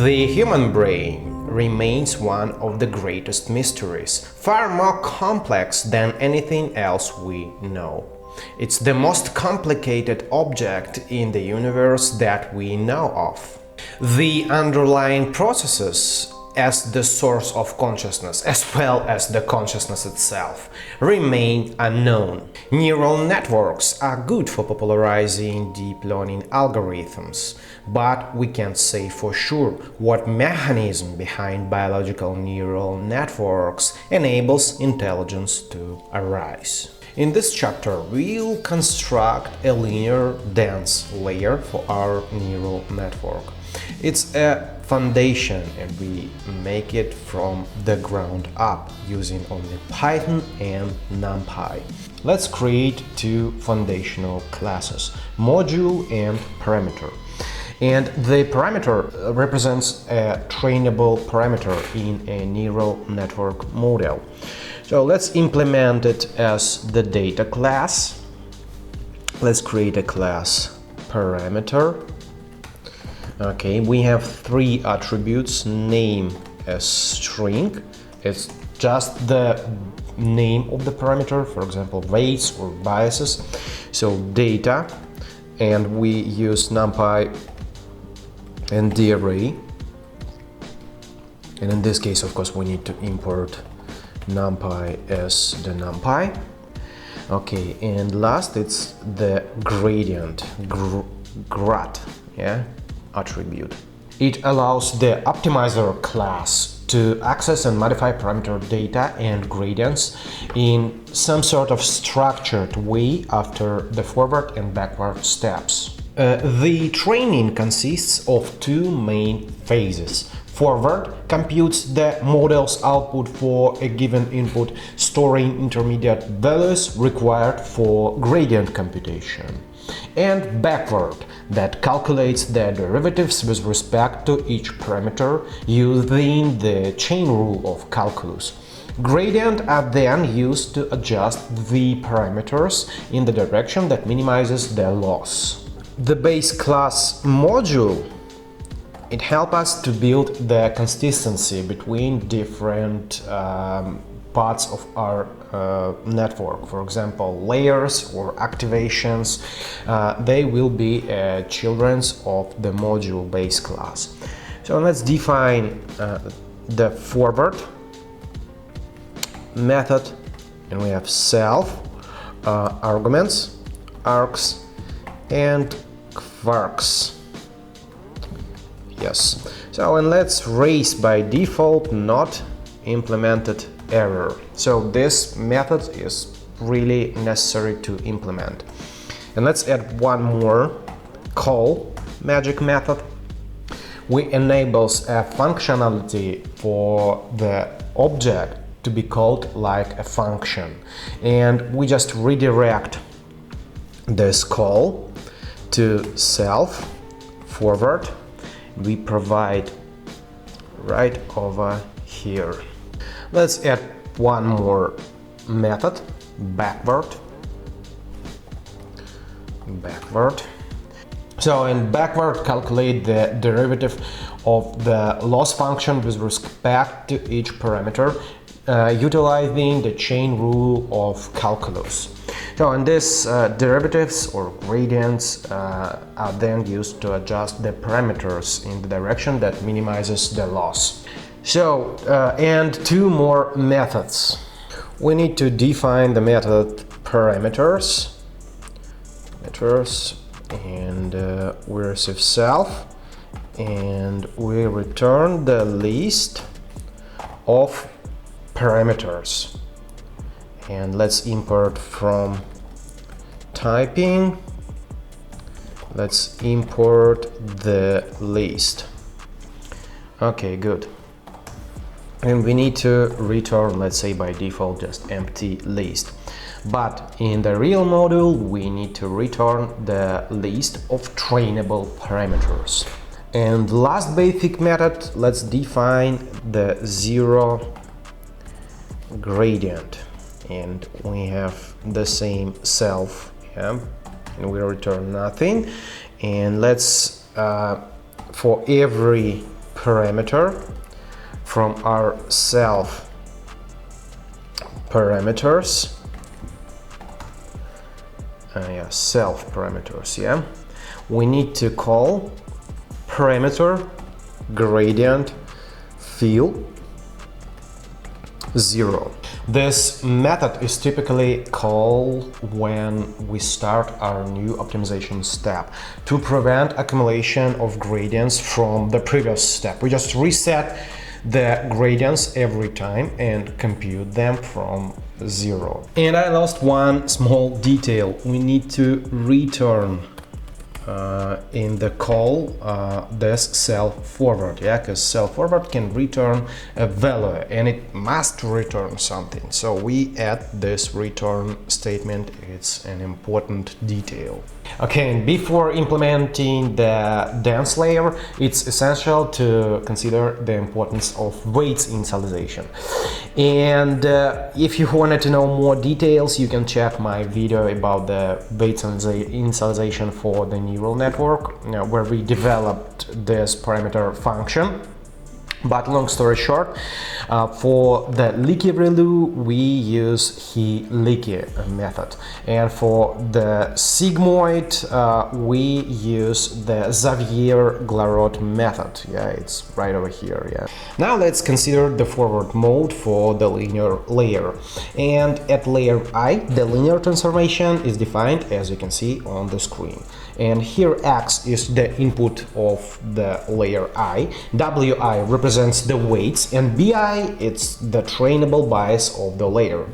The human brain remains one of the greatest mysteries, far more complex than anything else we know. It's the most complicated object in the universe that we know of. The underlying processes, as the source of consciousness, as well as the consciousness itself, remain unknown. Neural networks are good for popularizing deep learning algorithms, but we can't say for sure what mechanism behind biological neural networks enables intelligence to arise. In this chapter, we'll construct a linear dense layer for our neural network. It's a foundation and we make it from the ground up using only Python and Numpy. Let's create two foundational classes, module and parameter. And the parameter represents a trainable parameter in a neural network model. So let's implement it as the data class. Let's create a class parameter. Okay, we have three attributes. Name as string, it's just the name of the parameter, for example, weights or biases. So data, and we use NumPy and the array. And in this case, of course, we need to import NumPy as the NumPy. Okay, and last it's the gradient, grat, yeah, attribute. It allows the optimizer class to access and modify parameter data and gradients in some sort of structured way after the forward and backward steps. The training consists of two main phases. Forward computes the model's output for a given input, storing intermediate values required for gradient computation. And backward, that calculates the derivatives with respect to each parameter using the chain rule of calculus. Gradient are then used to adjust the parameters in the direction that minimizes their loss. The base class module, it helps us to build the consistency between different parts of our network. For example, layers or activations, they will be children of the module base class. So let's define the forward method, and we have self, arguments, args, and quarks. Yes. So, and let's raise by default not implemented error. So this method is really necessary to implement. And let's add one more call magic method. We enables a functionality for the object to be called like a function, and we just redirect this call to self forward. We provide right over here. Let's add one more method, backward. So in backward, calculate the derivative of the loss function with respect to each parameter, utilizing the chain rule of calculus. So in this derivatives or gradients are then used to adjust the parameters in the direction that minimizes the loss. So and two more methods. We need to define the method parameters, and we receive self, and we return the list of parameters. And let's import from typing. Let's import the list. Okay, good. And we need to return, let's say by default, just empty list. But in the real module, we need to return the list of trainable parameters. And last basic method, let's define the zero gradient. And we have the same self, yeah? And we return nothing. And let's for every parameter from our self parameters. Self parameters. Yeah, we need to call parameter gradient fill 0. This method is typically called when we start our new optimization step to prevent accumulation of gradients from the previous step. We just reset the gradients every time and compute them from 0. And I lost one small detail. We need to return in the call this self forward, yeah, because self forward can return a value and it must return something, so we add this return statement. It's an important detail. Okay, and before implementing the dense layer, it's essential to consider the importance of weights initialization. And if you wanted to know more details, you can check my video about the weights initialization for the neural network, where we developed this parameter function. But long story short, for the leaky ReLU we use he-leaky method, and for the sigmoid we use the Xavier-Glarot method. Yeah, it's right over here. Yeah. Now let's consider the forward mode for the linear layer. And at layer I, the linear transformation is defined as you can see on the screen. And here X is the input of the layer I, Wi represents the weights, and Bi it's the trainable bias of the layer.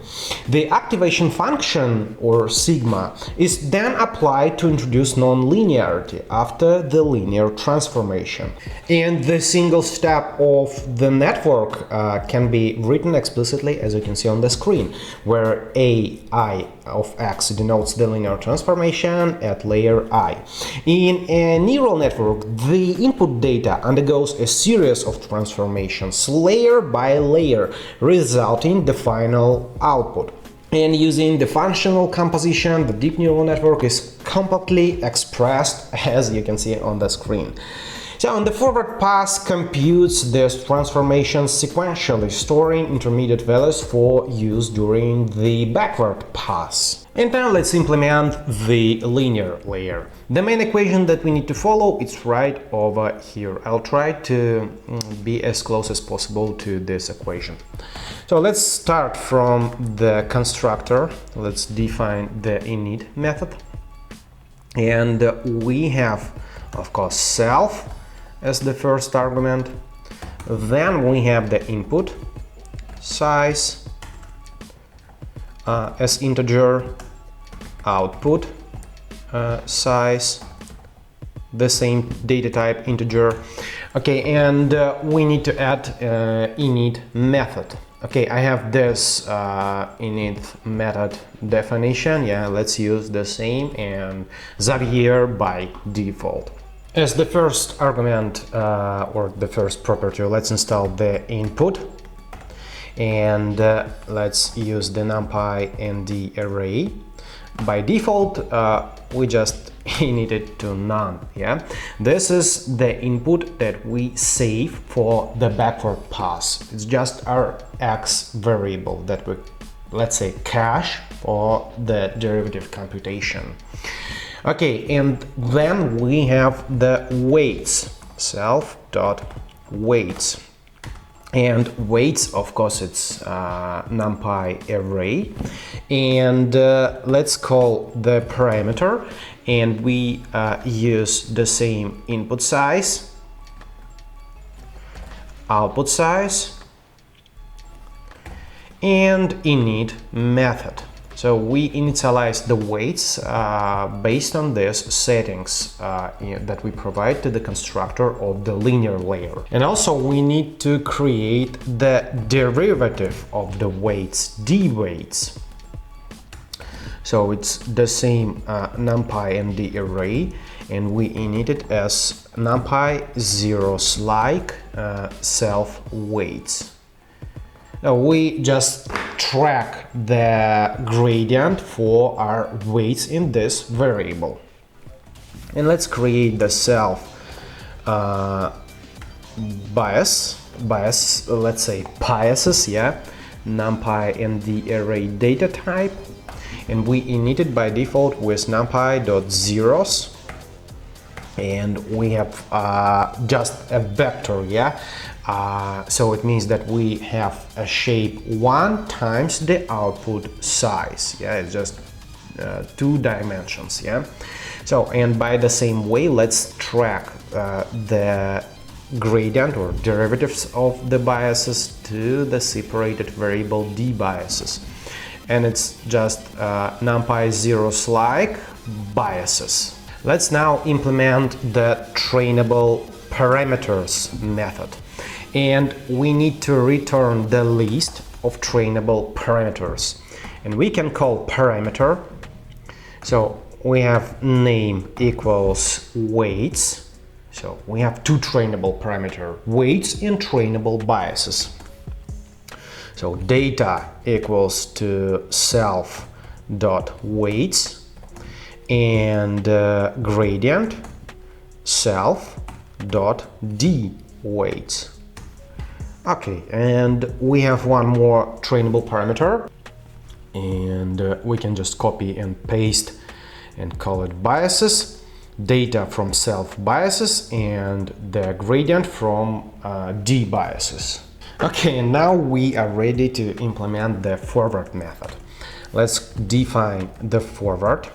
The activation function, or sigma, is then applied to introduce non-linearity after the linear transformation. And the single step of the network can be written explicitly as you can see on the screen, where Ai of X denotes the linear transformation at layer I. In a neural network, the input data undergoes a series of transformations layer by layer, resulting in the final output. And using the functional composition, the deep neural network is completely expressed as you can see on the screen. So, the forward pass computes these transformations sequentially, storing intermediate values for use during the backward pass. And now let's implement the linear layer. The main equation that we need to follow is right over here. I'll try to be as close as possible to this equation. So let's start from the constructor. Let's define the init method. And we have, of course, self as the first argument. Then we have the input size as integer, output size, the same data type, integer. Okay, and we need to add init method. Okay, I have this init method definition. Yeah, let's use the same and Xavier by default. As the first argument or the first property, let's install the input, and let's use the NumPy and the array. By default, we just init it to none. Yeah, this is the input that we save for the backward pass. It's just our x variable that we, let's say, cache for the derivative computation. Okay, and then we have the weights, self.weights. And weights, of course, it's NumPy array. And let's call the parameter, and we use the same input size, output size, and init method. So we initialize the weights based on these settings that we provide to the constructor of the linear layer. And also we need to create the derivative of the weights, d-weights. So it's the same NumPy and the array, and we init it as NumPy zeros like self weights. Now we just track the gradient for our weights in this variable. And let's create the self bias, let's say biases, yeah, numpy and the array data type, and we init it by default with numpy.zeros, and we have just a vector, yeah. So it means that we have a shape 1 times the output size, yeah, it's just 2 dimensions, yeah. So, and by the same way, let's track the gradient or derivatives of the biases to the separated variable d biases, and it's just numpy zeros like biases. Let's now implement the trainable parameters method, and we need to return the list of trainable parameters, and we can call parameter. So we have name equals weights, so we have 2 trainable parameter, weights and trainable biases. So data equals to self dot weights, and gradient self dot d weights. Okay, and we have one more trainable parameter, and we can just copy and paste and call it biases, data from self biases and the gradient from d biases. Okay, and now we are ready to implement the forward method. Let's define the forward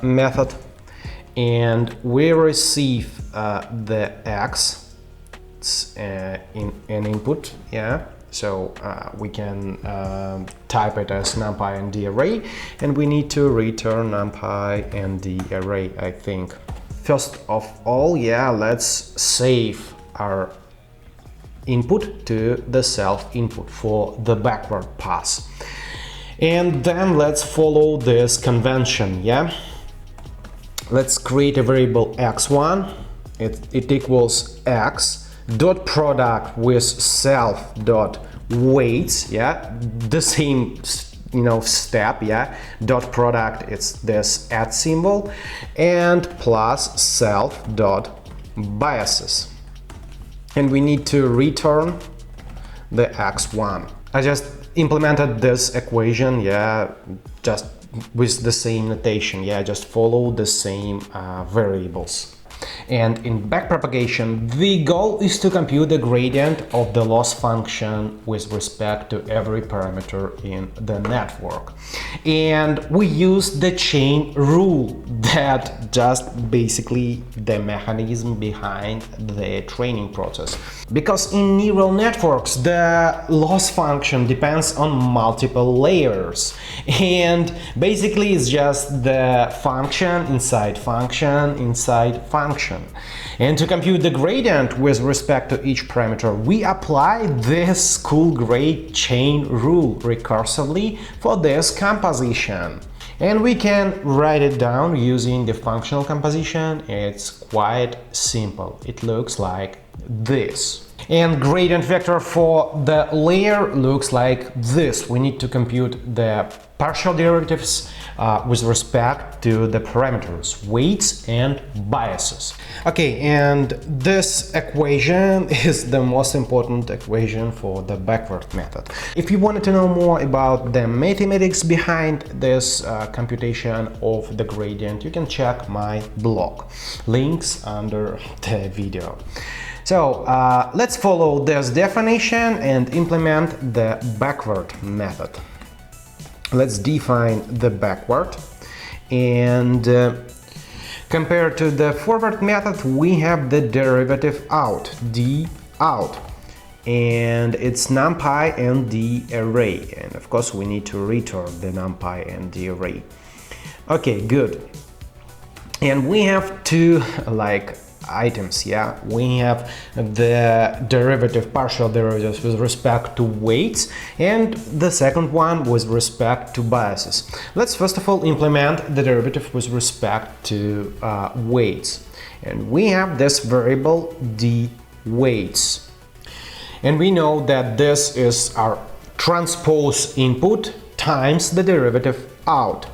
method, and we receive the x in an input, yeah. So we can type it as numpy and the array, and we need to return numpy and the array, I think. First of all, yeah, let's save our input to the self input for the backward pass. And then let's follow this convention, yeah. Let's create a variable x1, it equals x dot product with self dot weights, yeah, the same, you know, step, yeah. Dot product, it's this @ symbol, and plus self dot biases, and we need to return the x1. I just implemented this equation, yeah, just with the same notation, yeah, just follow the same variables. And in backpropagation, the goal is to compute the gradient of the loss function with respect to every parameter in the network. And we use the chain rule, that just basically the mechanism behind the training process. Because in neural networks, the loss function depends on multiple layers. And basically it's just the function inside function inside function. And to compute the gradient with respect to each parameter, we apply this cool great chain rule recursively for this composition. And we can write it down using the functional composition. It's quite simple. It looks like this. And gradient vector for the layer looks like this. We need to compute the partial derivatives with respect to the parameters, weights and biases. Okay, and this equation is the most important equation for the backward method. If you wanted to know more about the mathematics behind this computation of the gradient, you can check my blog. Links under the video. So let's follow this definition and implement the backward method. Let's define the backward, and compared to the forward method, we have the derivative out, d out, and it's numpy and the array, and of course we need to return the numpy and the array. Okay, good. And we have two items, yeah. We have the derivative, partial derivatives with respect to weights, and the second one with respect to biases. Let's first of all implement the derivative with respect to weights, and we have this variable d weights, and we know that this is our transpose input times the derivative out.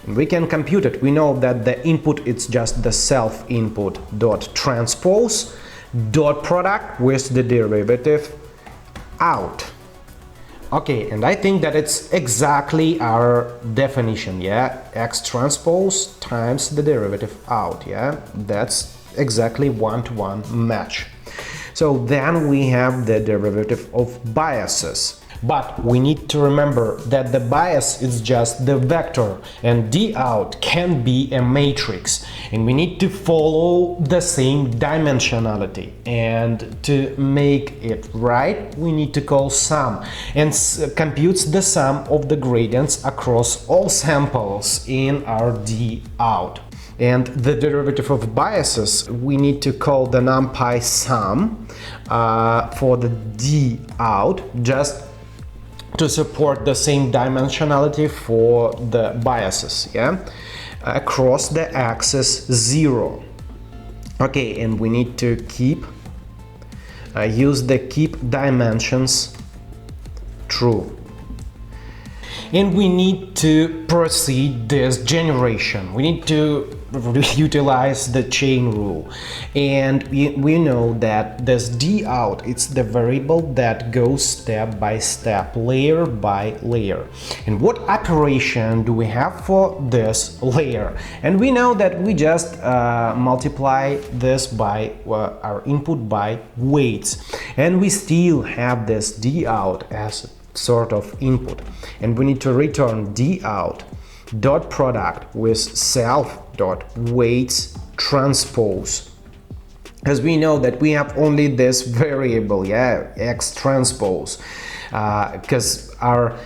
And we can compute it. We know that the input is just the self input dot transpose dot product with the derivative out. Okay, and I think that it's exactly our definition, yeah? X transpose times the derivative out, yeah? That's exactly one-to-one match. So then we have the derivative of biases. But we need to remember that the bias is just the vector and d out can be a matrix, and we need to follow the same dimensionality, and to make it right we need to call sum and computes the sum of the gradients across all samples in our d out. And the derivative of biases we need to call the numpy sum for the d out, just to support the same dimensionality for the biases, yeah, across the axis 0. Okay, and we need to keep use the keep dimensions true. And we need to proceed this generation. We need to utilize the chain rule, and we know that this d out, it's the variable that goes step by step, layer by layer. And what operation do we have for this layer? And we know that we just multiply this by our input by weights, and we still have this d out as sort of input, and we need to return d out dot product with self dot weights transpose, because we know that we have only this variable, yeah, x transpose, because our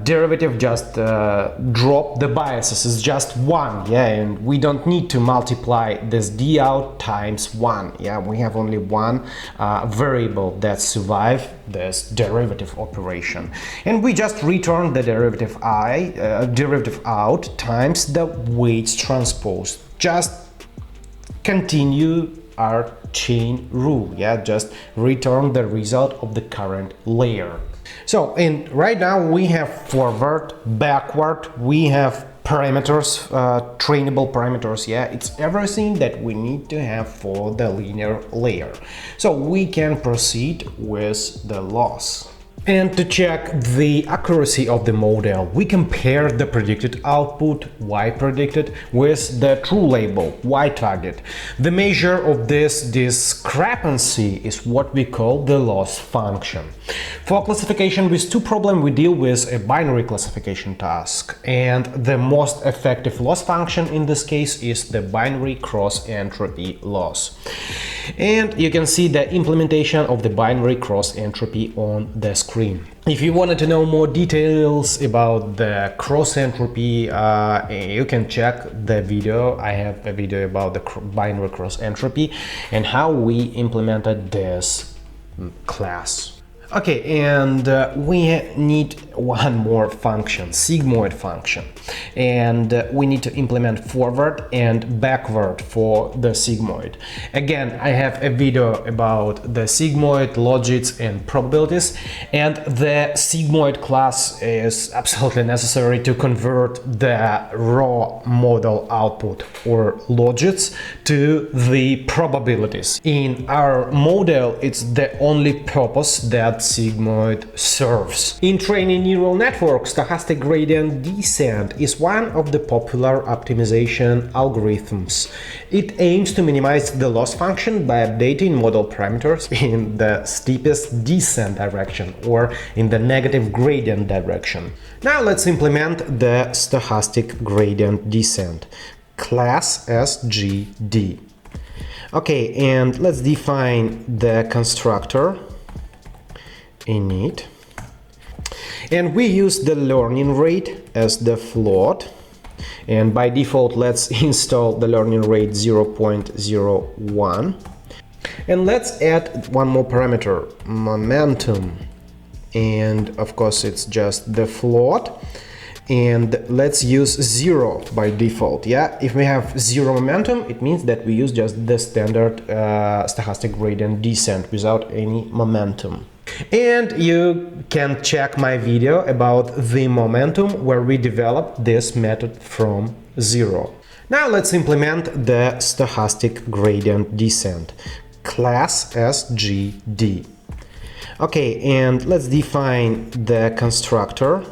derivative just drop the biases is just 1, yeah, and we don't need to multiply this d out times 1, yeah, we have only one variable that survive this derivative operation, and we just return the derivative derivative out times the weights transpose. Just continue our chain rule, yeah, just return the result of the current layer. So, and right now we have forward, backward, we have parameters, trainable parameters, yeah, it's everything that we need to have for the linear layer. So we can proceed with the loss. And to check the accuracy of the model, we compare the predicted output, y predicted, with the true label, y target. The measure of this discrepancy is what we call the loss function. For classification with two problems, we deal with a binary classification task, and the most effective loss function in this case is the binary cross-entropy loss. And you can see the implementation of the binary cross-entropy on the screen. If you wanted to know more details about the cross-entropy, you can check the video. I have a video about the binary cross-entropy and how we implemented this class. Okay, and we need one more function, Sigmoid function, and we need to implement forward and backward for the Sigmoid. Again, I have a video about the Sigmoid, logits and probabilities, and the Sigmoid class is absolutely necessary to convert the raw model output or logits to the probabilities. In our model, it's the only purpose that Sigmoid serves. In training neural networks, stochastic gradient descent is one of the popular optimization algorithms. It aims to minimize the loss function by updating model parameters in the steepest descent direction or in the negative gradient direction. Now let's implement the stochastic gradient descent, class SGD. Okay, and let's define the constructor init, and we use the learning rate as the float, and by default let's install the learning rate 0.01, and let's add one more parameter, momentum, and of course it's just the float, and let's use 0 by default. Yeah, if we have 0 momentum, it means that we use just the standard stochastic gradient descent without any momentum. And you can check my video about the momentum where we developed this method from 0. Now let's implement the stochastic gradient descent, class SGD. Okay, and let's define the constructor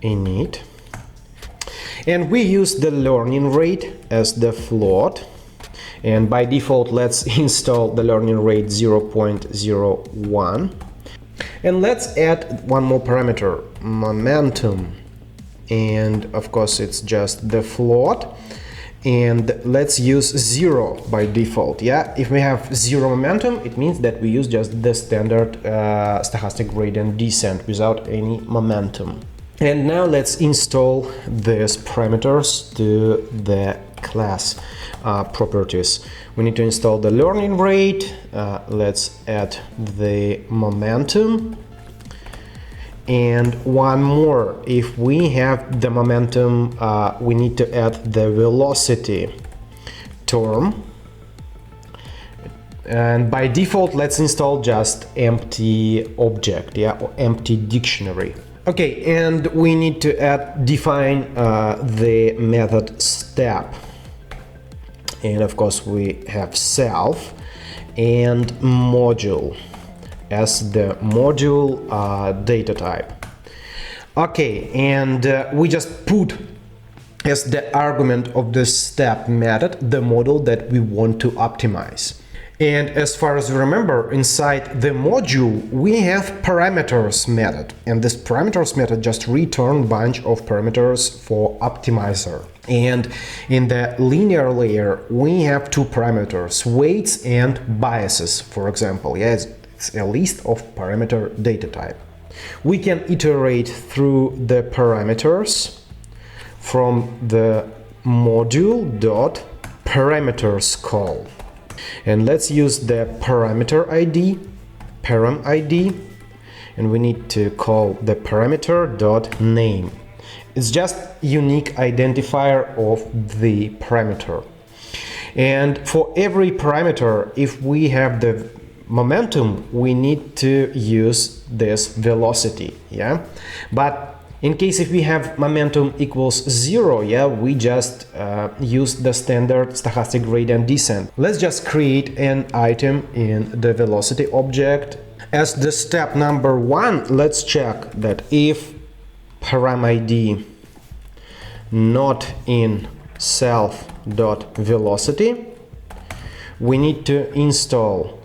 init. And we use the learning rate as the float. And by default, let's install the learning rate 0.01. And let's add one more parameter, momentum. And of course, it's just the float. And let's use 0 by default. Yeah, if we have 0 momentum, it means that we use just the standard stochastic gradient descent without any momentum. And now let's install these parameters to the class properties. We need to install the learning rate. Let's add the momentum. And one more, if we have the momentum, we need to add the velocity term. And by default, let's install just empty object, yeah, or empty dictionary. Okay, and we need to define the method step. And of course, we have self and module as the module data type. Okay, and we just put as the argument of the step method the model that we want to optimize. And as far as you remember, inside the module we have parameters method, and this parameters method just return bunch of parameters for optimizer. And in the linear layer we have two parameters, weights and biases, for example. Yes, it's a list of parameter data type. We can iterate through the parameters from the module.parameters call. And let's use the parameter ID, param ID, and we need to call the parameter.name. It's just unique identifier of the parameter. And for every parameter, if we have the momentum, we need to use this velocity, yeah. But in case if we have momentum equals 0, yeah, we just use the standard stochastic gradient descent. Let's just create an item in the velocity object. As the step number 1, let's check that if param ID not in self.velocity, we need to install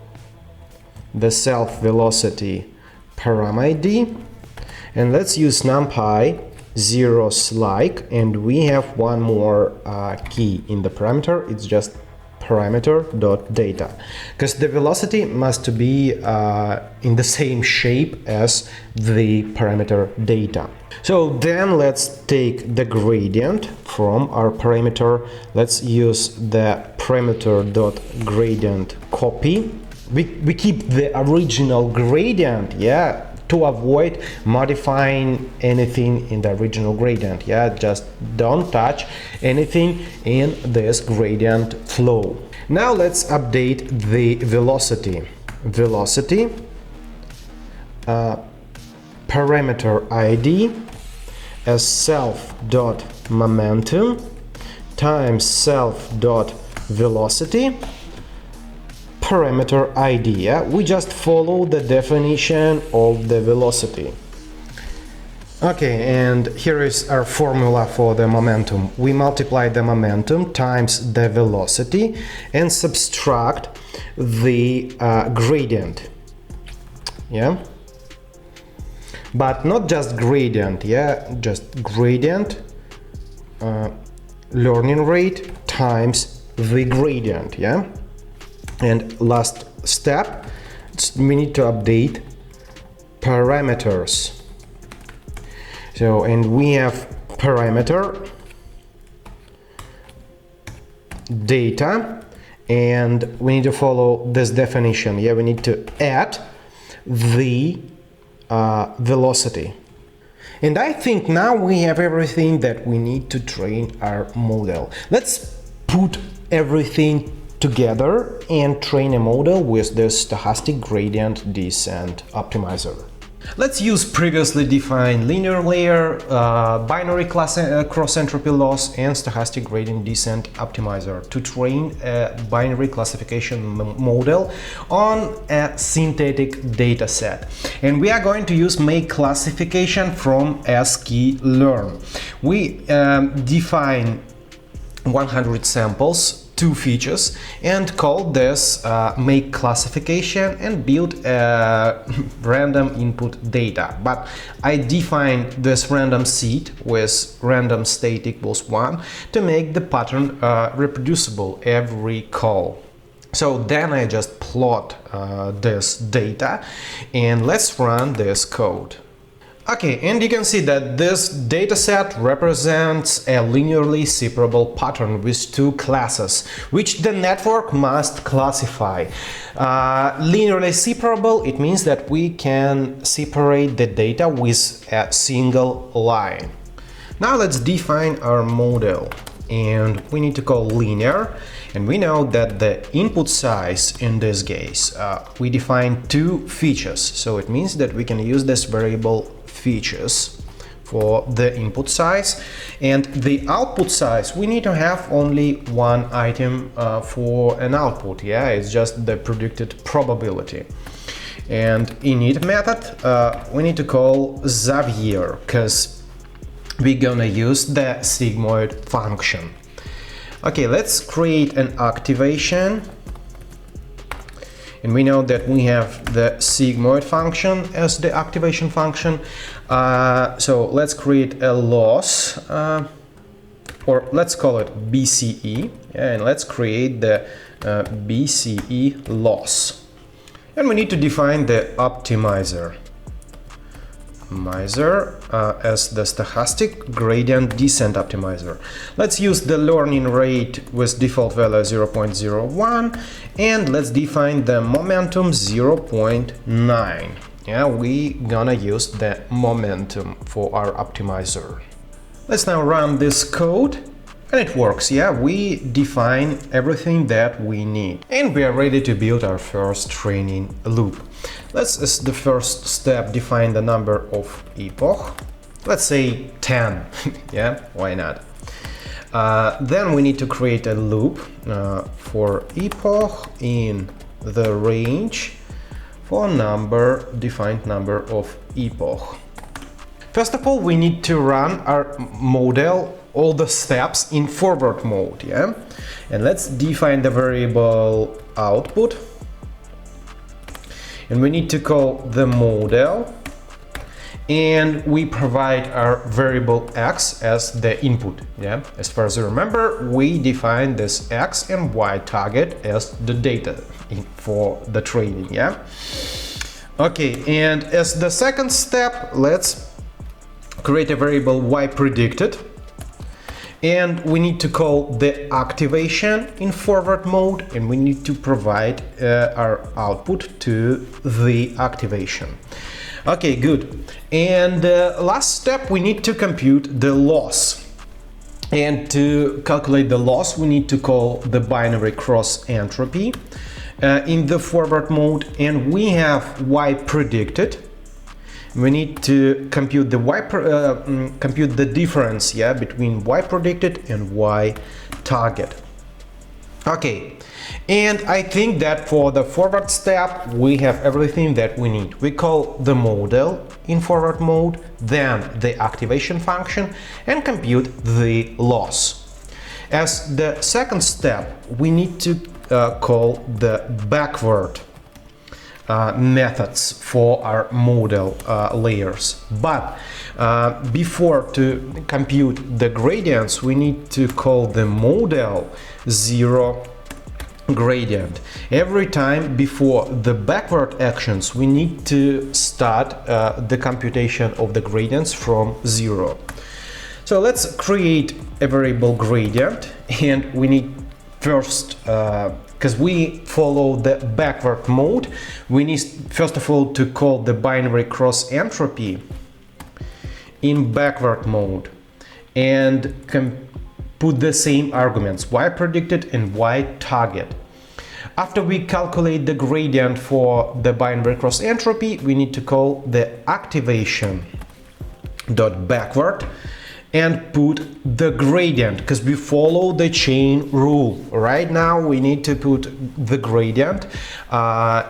the self velocity param ID. And let's use numpy zeros like, and we have one more key in the parameter. It's just parameter.data, because the velocity must be in the same shape as the parameter data. So then let's take the gradient from our parameter. Let's use the parameter.gradient copy. We keep the original gradient, yeah, to avoid modifying anything in the original gradient. Yeah, just don't touch anything in this gradient flow. Now let's update the velocity. Velocity parameter ID as self.momentum times self.velocity parameter ID. Yeah? We just follow the definition of the velocity. Okay, and here is our formula for the momentum. We multiply the momentum times the velocity and subtract the gradient. Yeah, but not just gradient. Yeah, just gradient learning rate times the gradient. Yeah. And last step, we need to update parameters. So, and we have parameter data, and we need to follow this definition. Yeah, we need to add the velocity. And I think now we have everything that we need to train our model. Let's put everything together and train a model with the stochastic gradient descent optimizer. Let's use previously defined linear layer, binary cross-entropy loss, and stochastic gradient descent optimizer to train a binary classification model on a synthetic dataset. And we are going to use make classification from sklearn. We define 100 samples, 2 features, and call this make classification and build random input data. But I defined this random seed with random state equals 1 to make the pattern reproducible every call. So then I just plot this data, and let's run this code. Okay, and you can see that this dataset represents a linearly separable pattern with 2 classes, which the network must classify. Linearly separable, it means that we can separate the data with a single line. Now let's define our model, and we need to call linear, and we know that the input size in this case, we define 2 features, so it means that we can use this variable features for the input size, and the output size we need to have only 1 item for an output. Yeah, it's just the predicted probability. And init method we need to call Xavier, because we're gonna use the Sigmoid function. Okay, let's create an activation. And we know that we have the Sigmoid function as the activation function. So let's create a loss, or let's call it BCE, and let's create the BCE loss. And we need to define the optimizer. As the stochastic gradient descent optimizer. Let's use the learning rate with default value 0.01, and let's define the momentum 0.9. Yeah, we gonna use the momentum for our optimizer. Let's now run this code. And it works, yeah, we define everything that we need. And we are ready to build our first training loop. Let's, as the first step, define the number of epoch. Let's say 10, yeah, why not? Then we need to create a loop for epoch in the range for defined number of epoch. First of all, we need to run our model all the steps in forward mode, yeah? And let's define the variable output. And we need to call the model, and we provide our variable x as the input, yeah? As far as I remember, we define this x and y target as the data for the training, yeah? Okay, and as the second step, let's create a variable y predicted. And we need to call the activation in forward mode, and we need to provide our output to the activation. Okay, good. And last step, we need to compute the loss. And to calculate the loss, we need to call the binary cross-entropy in the forward mode, and we have y predicted. We need to compute the compute the difference, yeah, between y predicted and y target. Okay, and I think that for the forward step we have everything that we need. We call the model in forward mode, then the activation function, and compute the loss. As the second step, we need to call the backward methods for our model layers. But before to compute the gradients, we need to call the model 0 gradient. Every time before the backward actions, we need to start the computation of the gradients from 0. So let's create a variable gradient, and we need first, because we follow the backward mode, we need first of all to call the binary cross-entropy in backward mode and put the same arguments, y predicted and y target. After we calculate the gradient for the binary cross entropy, we need to call the activation dot backward and put the gradient, because we follow the chain rule. Right now we need to put the gradient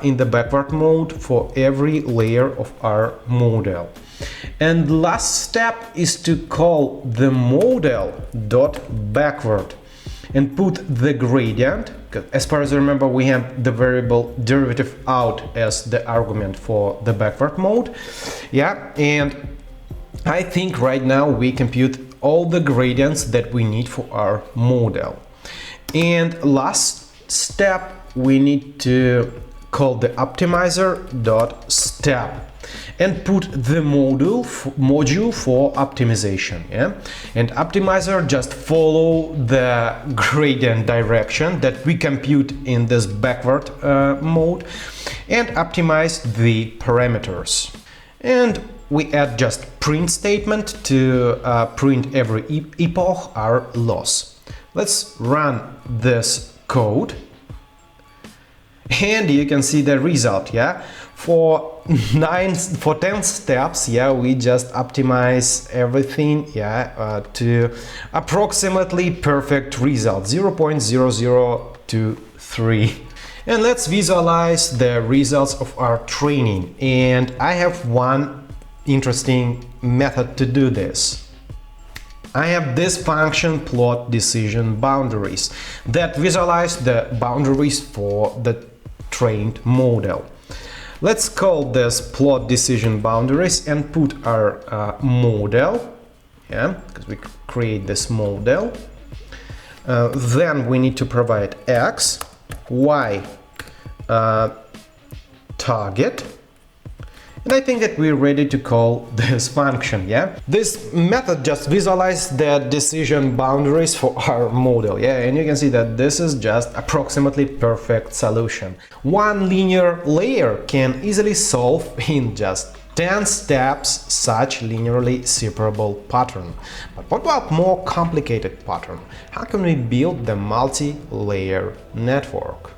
in the backward mode for every layer of our model. And last step is to call the model dot backward and put the gradient. As far as I remember, we have the variable derivative out as the argument for the backward mode. Yeah, and I think right now we compute all the gradients that we need for our model. And last step, we need to call the optimizer.step and put the module for optimization. Yeah? And optimizer just follow the gradient direction that we compute in this backward mode and optimize the parameters. And we add just print statement to print every epoch our loss. Let's run this code and you can see the result. Yeah, for 10 steps, yeah, we just optimize everything, yeah, to approximately perfect result 0.0023. And let's visualize the results of our training. And I have one interesting method to do this. I have this function plot decision boundaries that visualize the boundaries for the trained model. Let's call this plot decision boundaries and put our model, yeah, because we create this model. Then we need to provide x, y, target. And I think that we're ready to call this function, yeah? This method just visualizes the decision boundaries for our model, yeah? And you can see that this is just approximately perfect solution. One linear layer can easily solve in just 10 steps such linearly separable pattern. But what about more complicated pattern? How can we build the multi-layer network?